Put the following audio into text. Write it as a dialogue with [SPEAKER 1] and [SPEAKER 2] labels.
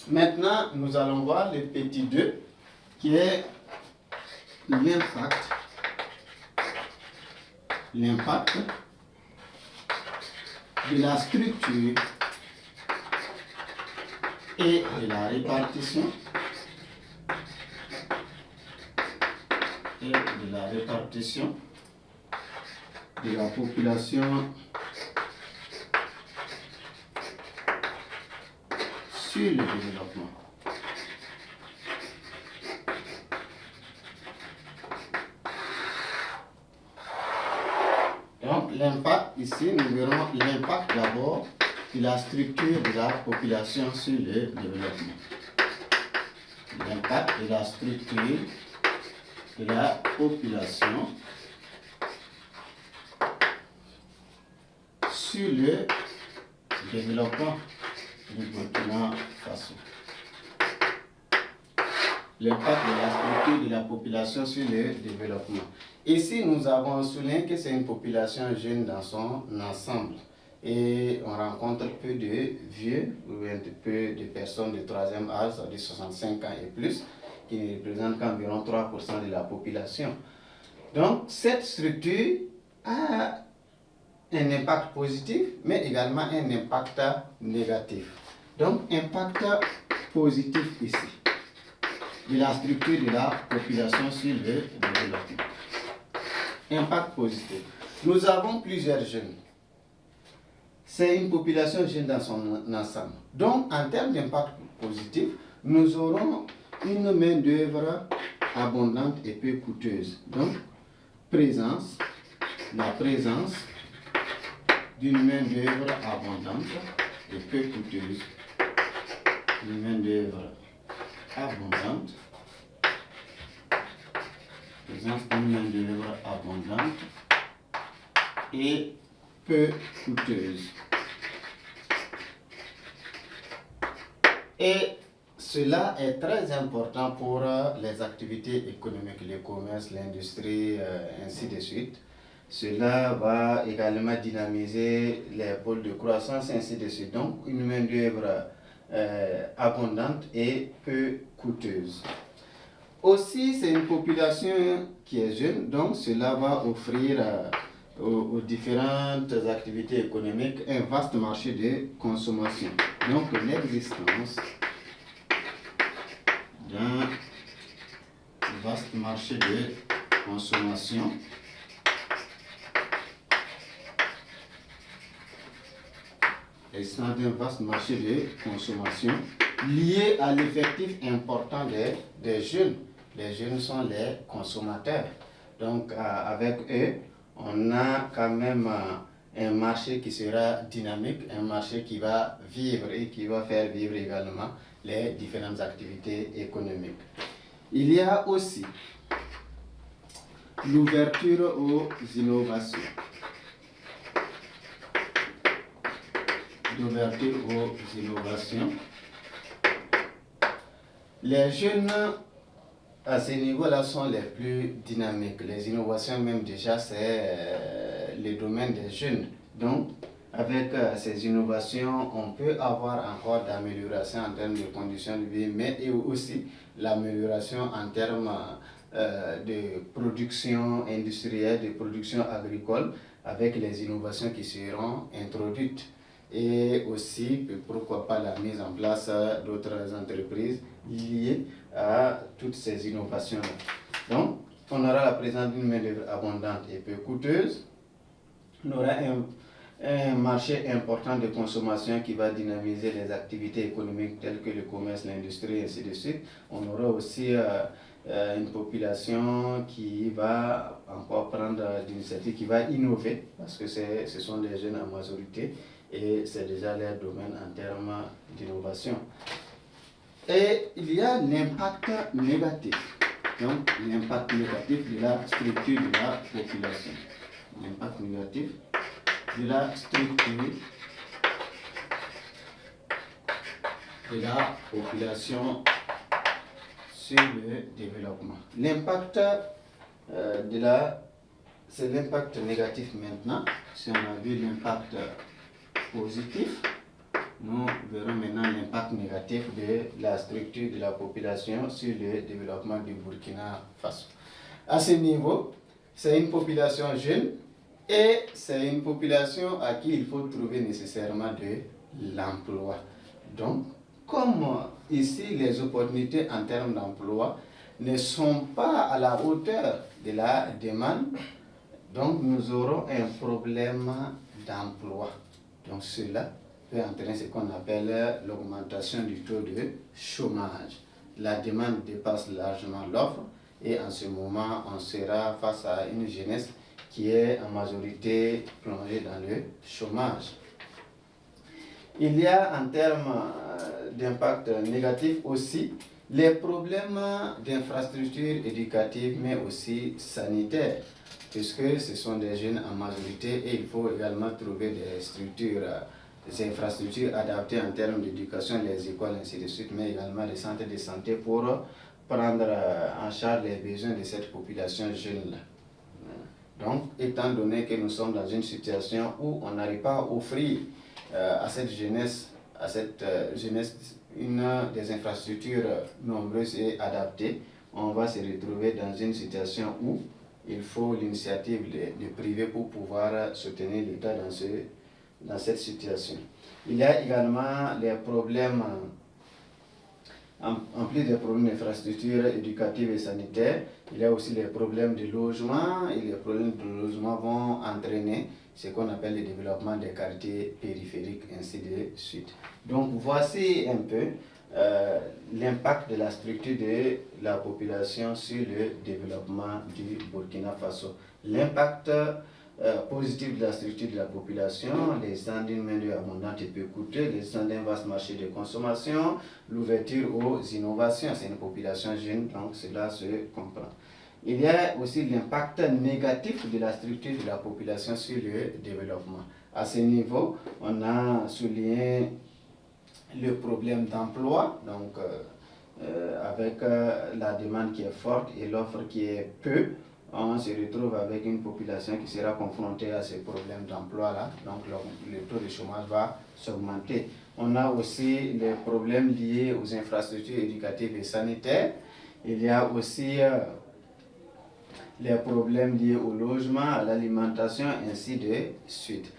[SPEAKER 1] Maintenant, nous allons voir le petit 2 qui est l'impact de la structure et de la répartition de la population sur le développement. Donc l'impact ici, nous verrons l'impact d'abord de la structure de la population sur le développement. L'impact de la structure de la population sur le développement du Burkina Faso. L'impact de la structure de la population sur le développement. Ici, nous avons souligné que c'est une population jeune dans son ensemble. Et on rencontre peu de vieux, ou bien peu de personnes de troisième âge, c'est-à-dire 65 ans et plus, qui ne représentent qu'environ 3% de la population. Donc, cette structure a un impact positif, mais également un impact négatif. Donc, impact positif ici, de la structure de la population sur le développement. Impact positif. Nous avons plusieurs jeunes. C'est une population jeune dans son ensemble. Donc, en termes d'impact positif, nous aurons une main-d'œuvre abondante et peu coûteuse. Donc, la présence d'une main-d'œuvre abondante et peu coûteuse. Une main-d'œuvre abondante. Présence d'une main-d'œuvre abondante et peu coûteuse. Et cela est très important pour les activités économiques, le commerce, l'industrie, ainsi de suite. Cela va également dynamiser les pôles de croissance, ainsi de suite. Donc, une main-d'œuvre abondante et peu coûteuse. Aussi, c'est une population qui est jeune, donc cela va offrir aux différentes activités économiques un vaste marché de consommation. Donc, l'existence d'un vaste marché de consommation lié à l'effectif important des jeunes. Les jeunes sont les consommateurs. Donc, avec eux, on a quand même un marché qui sera dynamique, un marché qui va vivre et qui va faire vivre également les différentes activités économiques. Il y a aussi l'ouverture aux innovations. Les jeunes, à ce niveau-là, sont les plus dynamiques. Les innovations, même déjà, c'est le domaine des jeunes. Donc, avec ces innovations, on peut avoir encore d'amélioration en termes de conditions de vie, mais aussi l'amélioration en termes de production industrielle, de production agricole, avec les innovations qui seront introduites. Et aussi, pourquoi pas, la mise en place d'autres entreprises liées à toutes ces innovations-là. Donc, on aura la présence d'une main-d'œuvre abondante et peu coûteuse. On aura un marché important de consommation qui va dynamiser les activités économiques telles que le commerce, l'industrie, ainsi de suite. On aura aussi une population qui va encore prendre l'initiative, qui va innover, parce que ce sont des jeunes en majorité, et c'est déjà leur domaine en termes d'innovation. Et il y a l'impact négatif. Donc, l'impact négatif de la structure de la population. L'impact négatif de la structure de la population sur le développement. L'impact c'est l'impact négatif maintenant. Si on a vu l'impact positif, nous verrons maintenant l'impact négatif de la structure de la population sur le développement du Burkina Faso. À ce niveau, c'est une population jeune et c'est une population à qui il faut trouver nécessairement de l'emploi. Donc, comme ici les opportunités en termes d'emploi ne sont pas à la hauteur de la demande, donc nous aurons un problème d'emploi. Donc cela peut entraîner ce qu'on appelle l'augmentation du taux de chômage. La demande dépasse largement l'offre et en ce moment on sera face à une jeunesse qui est en majorité plongée dans le chômage. Il y a en termes d'impact négatif aussi les problèmes d'infrastructures éducatives mais aussi sanitaires, puisque ce sont des jeunes en majorité et il faut également trouver des infrastructures adaptées en termes d'éducation, les écoles, ainsi de suite, mais également des centres de santé pour prendre en charge les besoins de cette population jeune-là. Donc, étant donné que nous sommes dans une situation où on n'arrive pas à offrir à cette jeunesse une des infrastructures nombreuses et adaptées, on va se retrouver dans une situation où il faut l'initiative de privé pour pouvoir soutenir l'État dans cette situation. Il y a également les problèmes, en plus des problèmes d'infrastructures éducatives et sanitaires, il y a aussi les problèmes de logement, et les problèmes de logement vont entraîner ce qu'on appelle le développement des quartiers périphériques, ainsi de suite. Donc voici un peu l'impact de la structure de la population sur le développement du Burkina Faso. L'impact positif de la structure de la population, l'existence d'une main-d'œuvre abondante et peu coûteuse, l'existence d'un vaste marché de consommation, l'ouverture aux innovations. C'est une population jeune, donc cela se comprend. Il y a aussi l'impact négatif de la structure de la population sur le développement. À ce niveau, on a souligné le problème d'emploi, donc avec la demande qui est forte et l'offre qui est peu, on se retrouve avec une population qui sera confrontée à ces problèmes d'emploi-là, donc le taux de chômage va s'augmenter. On a aussi les problèmes liés aux infrastructures éducatives et sanitaires. Il y a aussi les problèmes liés au logement, à l'alimentation, ainsi de suite.